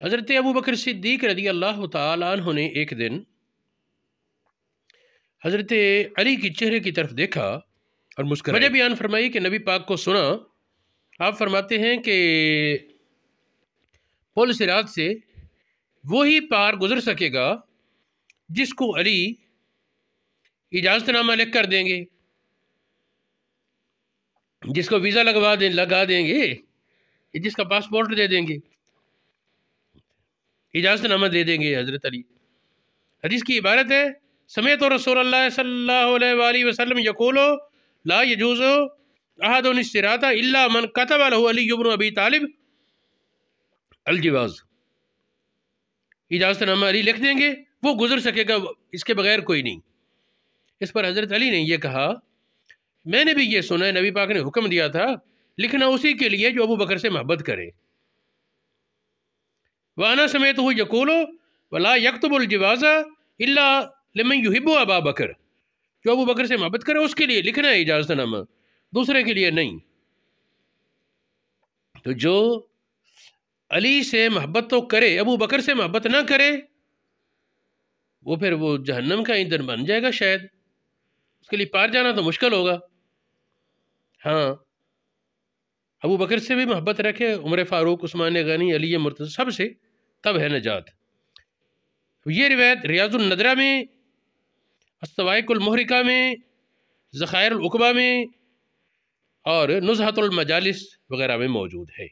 حضرت ابو بکر صدیق رضی اللہ تعالیٰ عنہ نے ایک دن حضرت علی کی چہرے کی طرف دیکھا اور مسکرائے۔ وجہ بیان فرمائی کہ نبی پاک کو سنا، آپ فرماتے ہیں کہ پل صراط سے وہی پار گزر سکے گا جس کو علی اجازت نامہ لکھ کر دیں گے، جس کو ویزا لگا دیں گے، جس کا پاسپورٹ دے دیں گے، اجازت نامہ دے دیں گے حضرت علی۔ حدیث کی عبارت ہے سمیت رسول اللہ صلی اللہ علیہ وآلہ وسلم یقول لا یجوز احد الصراط الا من كتب له علی بن ابی طالب الجواز۔ اجازت نامہ علی لکھ دیں گے، وہ گزر سکے گا، اس کے بغیر کوئی نہیں۔ اس پر حضرت علی نے یہ کہا میں نے بھی یہ سنا ہے، نبی پاک نے حکم دیا تھا لکھنا اسی کے لیے جو ابو بکر سے محبت کرے۔ وَأَنَا سَمِعْتُهُ يَقُولُ وَلَا يَكْتُبُ الْجِوَازَ إِلَّا لِمَنْ يُحِبُّ أَبَا بَكْرَ، جو ابو بکر سے محبت کرے اس کے لیے لکھنا ہے اجازت نامہ، دوسرے کے لیے نہیں۔ تو جو علی سے محبت تو کرے، ابو بکر سے محبت نہ کرے، وہ پھر وہ جہنم کا ایندھن بن جائے گا، شاید اس کے لیے پار جانا تو مشکل ہوگا۔ ہاں، ابو بکر سے بھی محبت رکھے، عمر فاروق، عثمان غنی، علی مرتضی، سب سے، تب ہے نجات۔ یہ روایت ریاض الندرہ میں، الصواعق المحرقہ میں، ذخائر العقبہ میں اور نزہۃ المجالس وغیرہ میں موجود ہے۔